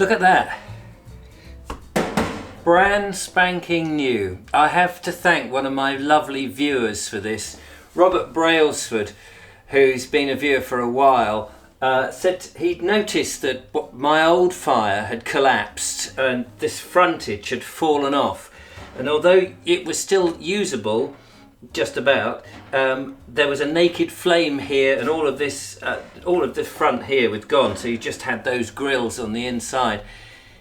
Look at that. Brand spanking new. I have to thank one of my lovely viewers for this. Robert Brailsford, who's been a viewer for a while, said he'd noticed that my old fire had collapsed and this frontage had fallen off. And although it was still usable, just about, there was a naked flame here, and all of this front here was gone. So you just had those grills on the inside.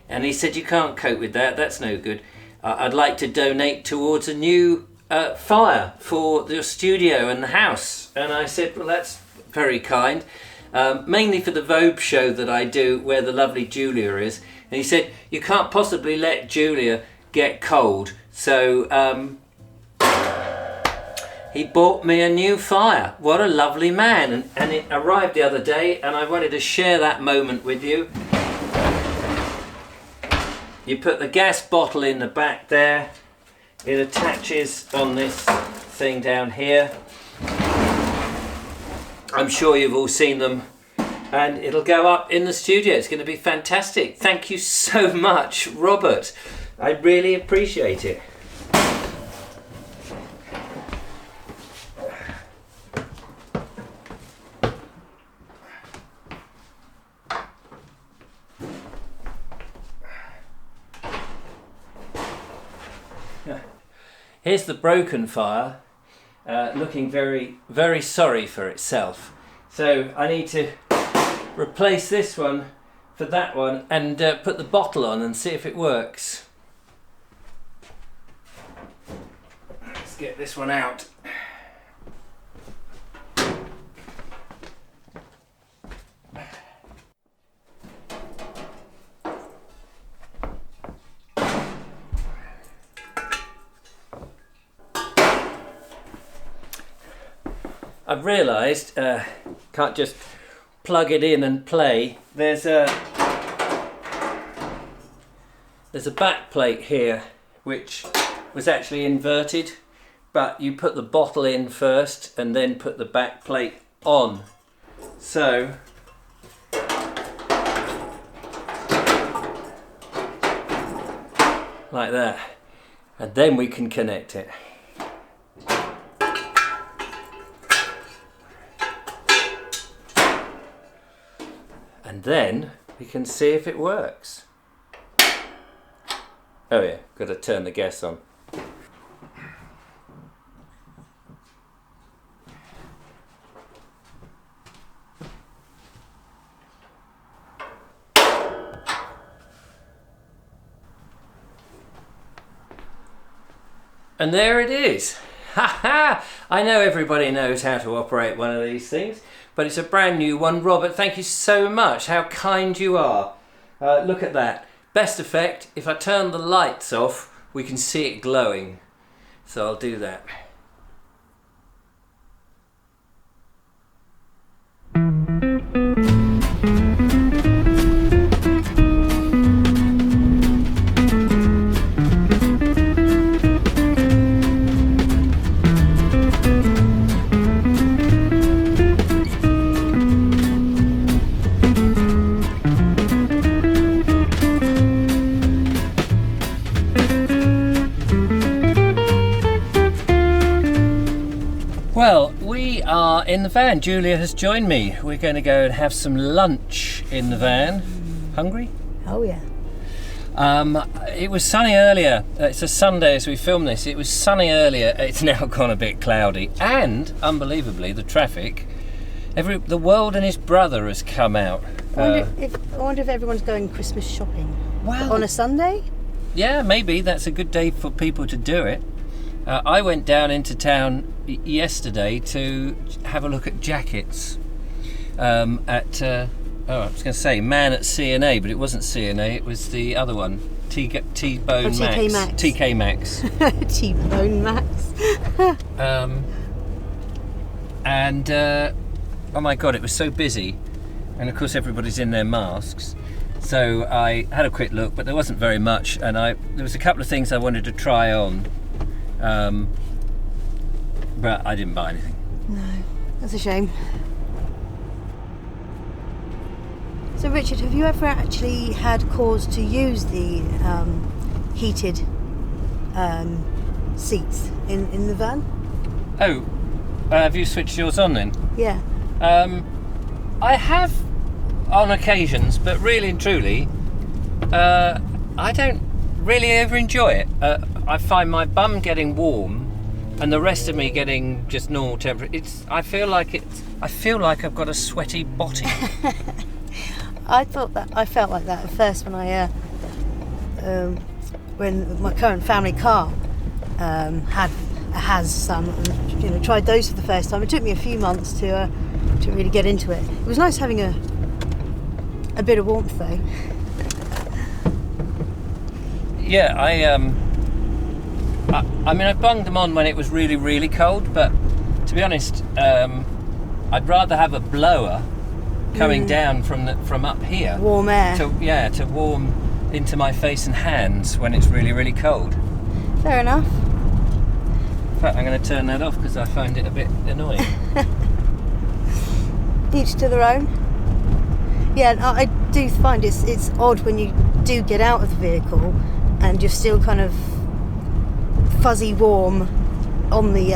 And he said, you can't cope with that. That's no good. I'd like to donate towards a new fire for your studio and the house. And I said, well, that's very kind. Mainly for the Vobes show that I do, where the lovely Julia is. And he said, you can't possibly let Julia get cold. So he bought me a new fire. What a lovely man. And it arrived the other day, and I wanted to share that moment with you. You put the gas bottle in the back there. It attaches on this thing down here. I'm sure you've all seen them. And it'll go up in the studio. It's going to be fantastic. Thank you so much, Robert. I really appreciate it. Here's the broken fire, looking very, very sorry for itself. So I need to replace this one for that one and put the bottle on and see if it works. Let's get this one out. I've realised, can't just plug it in and play. There's a back plate here which was actually inverted, but you put the bottle in first and then put the back plate on. So like that, and then we can connect it. And then we can see if it works. Oh yeah, got to turn the gas on. And there it is. Ha ha! I know everybody knows how to operate one of these things, but it's a brand new one. Robert, thank you so much. How kind you are. Look at that. Best effect, if I turn the lights off, we can see it glowing. So I'll do that. Well, we are in the van. Julia has joined me. We're going to go and have some lunch in the van. Hungry? Oh yeah. It was sunny earlier. It's a Sunday as we film this. It was sunny earlier. It's now gone a bit cloudy. And, unbelievably, the traffic. The world and his brother has come out. I wonder if everyone's going Christmas shopping. Wow. On a Sunday? Yeah, maybe. That's a good day for people to do it. I went down into town yesterday to have a look at jackets at I was going to say Man at CNA, but it wasn't CNA, it was the other one, T-Bone Max. TK Maxx. T-Bone Max. Oh my god, it was so busy, and of course everybody's in their masks, so I had a quick look, but there wasn't very much, and there was a couple of things I wanted to try on. But I didn't buy anything. No, that's a shame. So Richard, have you ever actually had cause to use the heated seats in the van? Oh, have you switched yours on then? Yeah. I have on occasions, but really and truly, I don't really ever enjoy it. I find my bum getting warm and the rest of me getting just normal temperature. I feel like I've got a sweaty body. I felt like that at first when my current family car has some, and, tried those for the first time. It took me a few months to really get into it. It was nice having a bit of warmth though. Yeah, I mean, I bunged them on when it was really, really cold, but to be honest, I'd rather have a blower coming down from up here. Warm air. To warm into my face and hands when it's really, really cold. Fair enough. In fact, I'm going to turn that off because I find it a bit annoying. Each to their own. Yeah, I do find it's odd when you do get out of the vehicle and you're still kind of fuzzy warm on the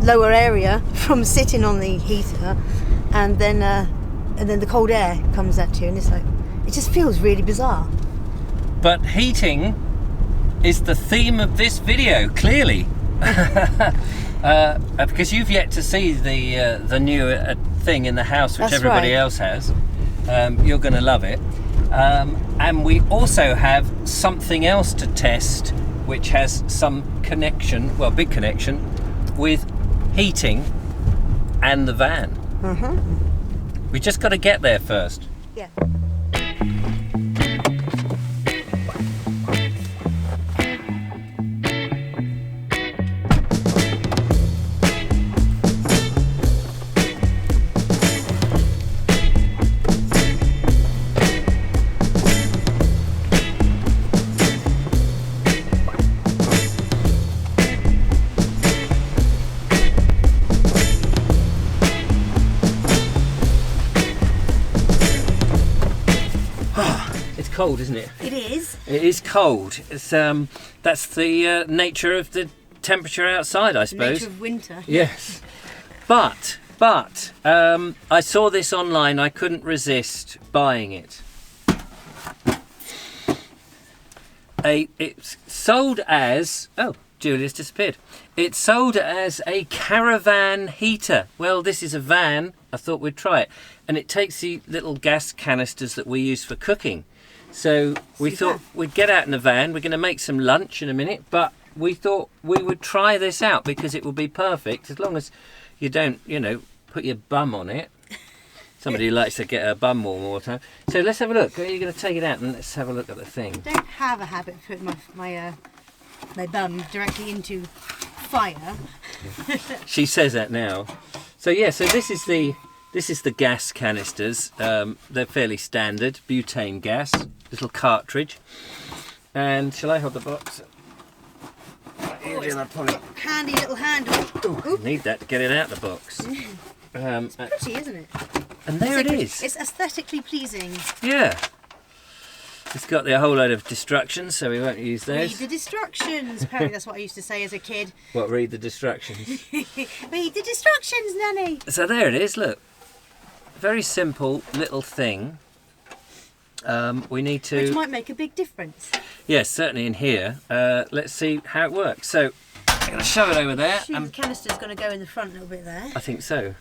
lower area from sitting on the heater, and then the cold air comes at you, and it's like, it just feels really bizarre. But heating is the theme of this video, clearly. Because you've yet to see the new thing in the house, which That's everybody right. else has. You're going to love it. And we also have something else to test, which has some connection, well, big connection, with heating and the van. Mm-hmm. We just got to get there first. Yeah. Cold, isn't it? It is. It is cold. It's that's the nature of the temperature outside, I suppose. Nature of winter. Yes. But I saw this online. I couldn't resist buying it. It's sold as... Oh, Julia's disappeared. It's sold as a caravan heater. Well, this is a van. I thought we'd try it. And it takes the little gas canisters that we use for cooking. So we thought we'd get out in the van. We're going to make some lunch in a minute, but we thought we would try this out because it will be perfect as long as you don't, put your bum on it. Somebody who likes to get her bum warm all the time. So let's have a look. Are you going to take it out and let's have a look at the thing? I don't have a habit of putting my bum directly into fire. She says that now. So yeah, so this is the gas canisters. They're fairly standard, butane gas, little cartridge. And shall I hold the box? Handy little handle. Ooh, need that to get it out of the box. It's pretty, isn't it? And there it is. It's aesthetically pleasing. Yeah. It's got a whole load of destructions, so we won't use those. Read the destructions. Apparently that's what I used to say as a kid. What, read the destructions? Read the destructions, Nanny. So there it is, look. Very simple little thing. We need to... Which might make a big difference. Yes, certainly in here. Let's see how it works. So, I'm going to shove it over there. The canister's going to go in the front a little bit there. I think so.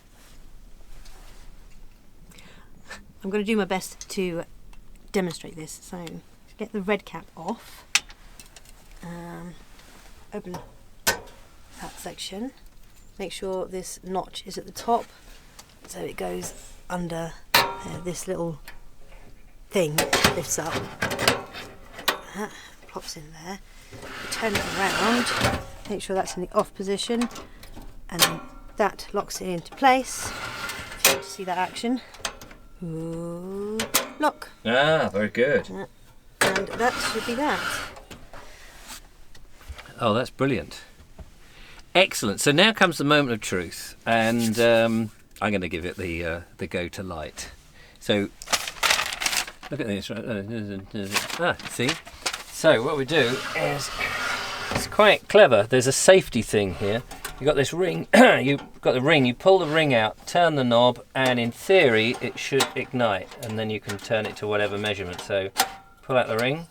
I'm going to do my best to demonstrate this. So, get the red cap off. Open that section. Make sure this notch is at the top. So it goes under this little thing, lifts up. That plops in there. Turn it around. Make sure that's in the off position. And then that locks it into place. If you want to see that action. Ooh, lock. Ah, very good. And that should be that. Oh, that's brilliant. Excellent. So now comes the moment of truth, and I'm going to give it the go to light. So Look at this. See? So what we do is, it's quite clever. There's a safety thing here. You've got this ring, you've got the ring, you pull the ring out, turn the knob, and in theory it should ignite, and then you can turn it to whatever measurement. So pull out the ring.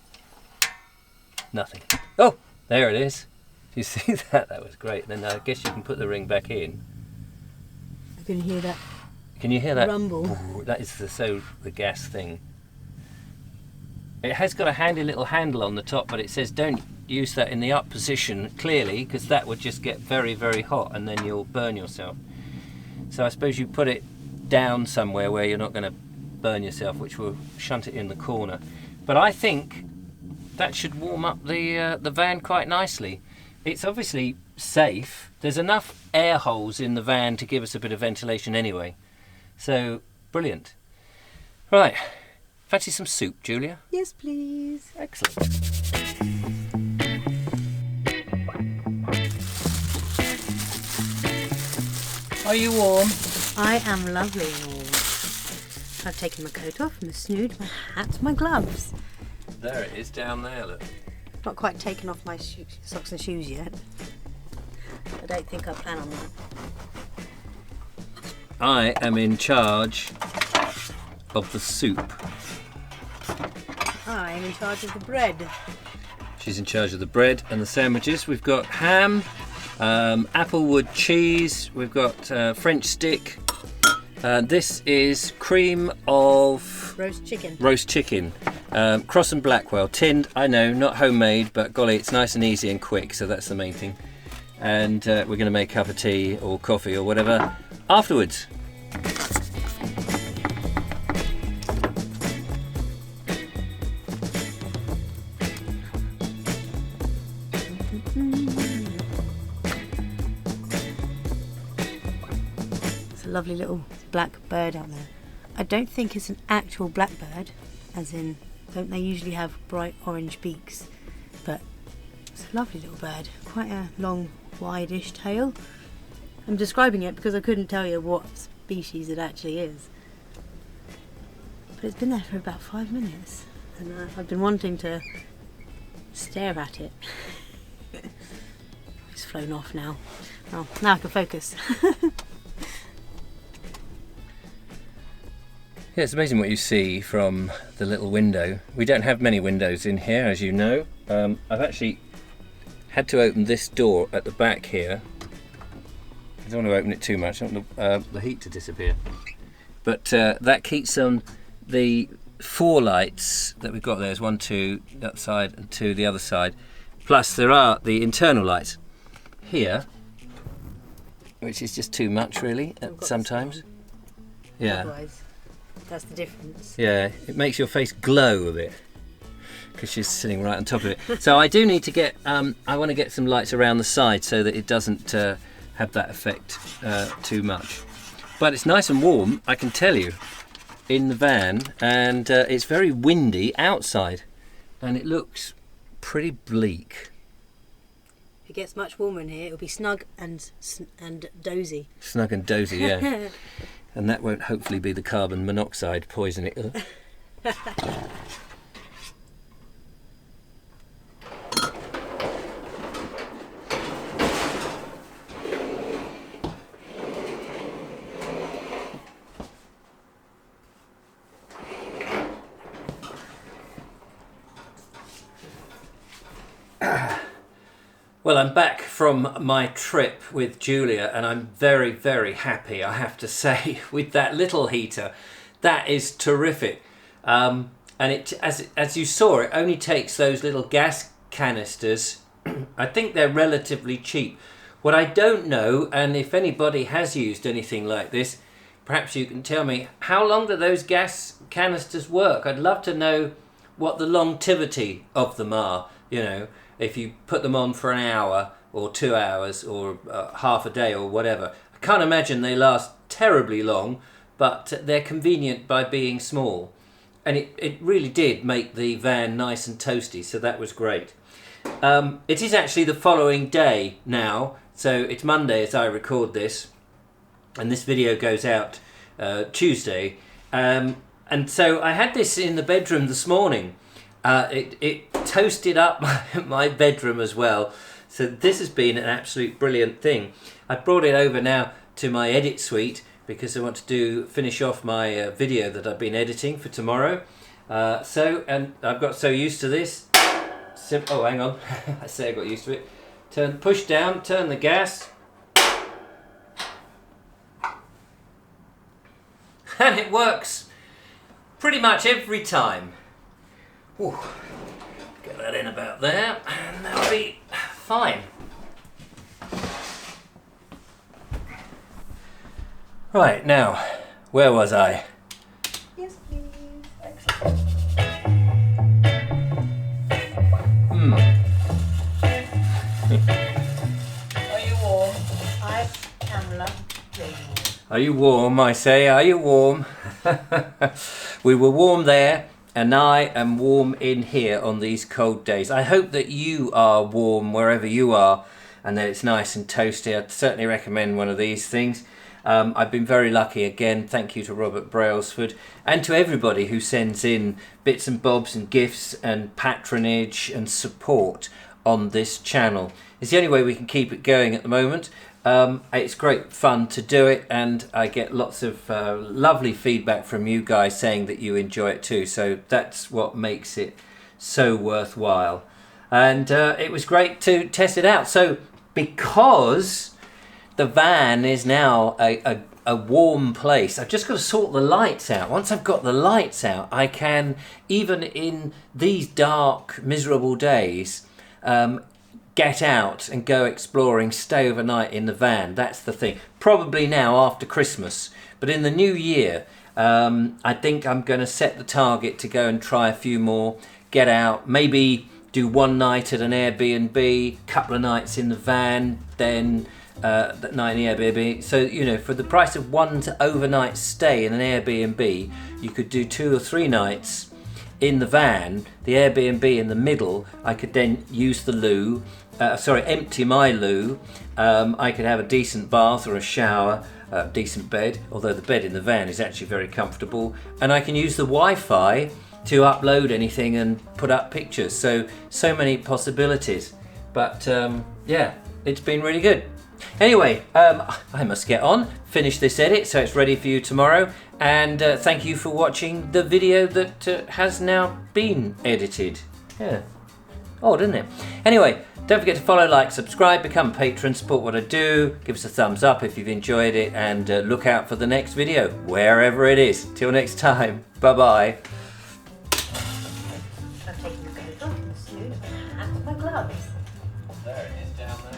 Nothing. Oh, there it is. Do you see that? That was great. Then I guess you can put the ring back in. I can hear that. Can you hear that? Rumble. Ooh, that is the gas thing. It has got a handy little handle on the top, but it says don't use that in the up position, clearly, because that would just get very, very hot and then you'll burn yourself. So I suppose you put it down somewhere where you're not going to burn yourself, which will shunt it in the corner. But I think that should warm up the van quite nicely. It's obviously safe. There's enough air holes in the van to give us a bit of ventilation anyway. So, brilliant. Right, fancy some soup, Julia? Yes, please. Excellent. Are you warm? I am lovely and warm. I've taken my coat off, my snood, my hat, my gloves. There it is, down there, look. Not quite taken off my socks and shoes yet. I don't think I plan on that. I am in charge of the soup. I am in charge of the bread. She's in charge of the bread and the sandwiches. We've got ham, applewood cheese, we've got French stick. This is cream of Roast chicken. roast chicken. Cross and Blackwell, tinned, I know, not homemade, but golly, it's nice and easy and quick, so that's the main thing. And we're going to make a cup of tea or coffee or whatever afterwards. It's a lovely little black bird out there. I don't think it's an actual blackbird, as in, don't they usually have bright orange beaks? But it's a lovely little bird, quite a long, wide-ish tail. I'm describing it because I couldn't tell you what species it actually is. But it's been there for about 5 minutes, and I've been wanting to stare at it. It's flown off now. Well, now I can focus. Yeah, it's amazing what you see from the little window. We don't have many windows in here, as you know. I've actually had to open this door at the back here. I don't want to open it too much, I don't want the heat to disappear. But that keeps on the 4 lights that we've got there. There's 1, 2 that side and 2 the other side. Plus there are the internal lights here, which is just too much really sometimes. Yeah. Otherwise, that's the difference. Yeah, it makes your face glow a bit because she's sitting right on top of it. So I do need to get, I want to get some lights around the side so that it doesn't have that effect too much. But it's nice and warm, I can tell you, in the van, and it's very windy outside, and it looks pretty bleak. If it gets much warmer in here, it'll be snug and dozy. Snug and dozy, yeah. And that won't hopefully be the carbon monoxide poisoning it. Well, I'm back from my trip with Julia, and I'm very, very happy, I have to say, with that little heater. That is terrific. And it, as you saw, it only takes those little gas canisters. I think they're relatively cheap. What I don't know, and if anybody has used anything like this, perhaps you can tell me, how long do those gas canisters work? I'd love to know what the longevity of them are, you know. If you put them on for an hour or 2 hours or half a day or whatever. I can't imagine they last terribly long, but they're convenient by being small. And it really did make the van nice and toasty, so that was great. It is actually the following day now, so it's Monday as I record this, and this video goes out Tuesday. And so I had this in the bedroom this morning. It toasted up my bedroom as well. So this has been an absolute brilliant thing. I brought it over now to my edit suite because I want to finish off my video that I've been editing for tomorrow. And I've got so used to this. Oh, hang on. I say I got used to it. Push down, turn the gas. And it works pretty much every time. Ooh, get that in about there, and that'll be fine. Right, now, where was I? Yes, please. Excellent. Are you warm? I am lovely. Are you warm, I say, are you warm? We were warm there, and I am warm in here on these cold days. I hope that you are warm wherever you are, and that it's nice and toasty. I'd certainly recommend one of these things. I've been very lucky again. Thank you to Robert Brailsford and to everybody who sends in bits and bobs and gifts and patronage and support on this channel. It's the only way we can keep it going at the moment. It's great fun to do it, and I get lots of lovely feedback from you guys saying that you enjoy it too, so that's what makes it so worthwhile. And it was great to test it out. So because the van is now a warm place, I've just got to sort the lights out. Once I've got the lights out, I can, even in these dark, miserable days, get out and go exploring, stay overnight in the van. That's the thing. Probably now after Christmas, but in the new year, I think I'm going to set the target to go and try a few more, get out, maybe do one night at an Airbnb, couple of nights in the van, then that night in the Airbnb. So, you know, for the price of one overnight stay in an Airbnb, you could do 2 or 3 nights in the van, the Airbnb in the middle. I could then use the loo, empty my loo. I could have a decent bath or a shower, a decent bed, although the bed in the van is actually very comfortable, and I can use the Wi-Fi to upload anything and put up pictures. So many possibilities. But yeah, it's been really good. Anyway, I must get on, finish this edit so it's ready for you tomorrow, and thank you for watching the video that has now been edited. Yeah, odd, isn't it? Anyway, don't forget to follow, like, subscribe, become a patron, support what I do, give us a thumbs up if you've enjoyed it, and look out for the next video, wherever it is. Till next time, bye-bye. I'm taking a coat off and my gloves. There it is down there.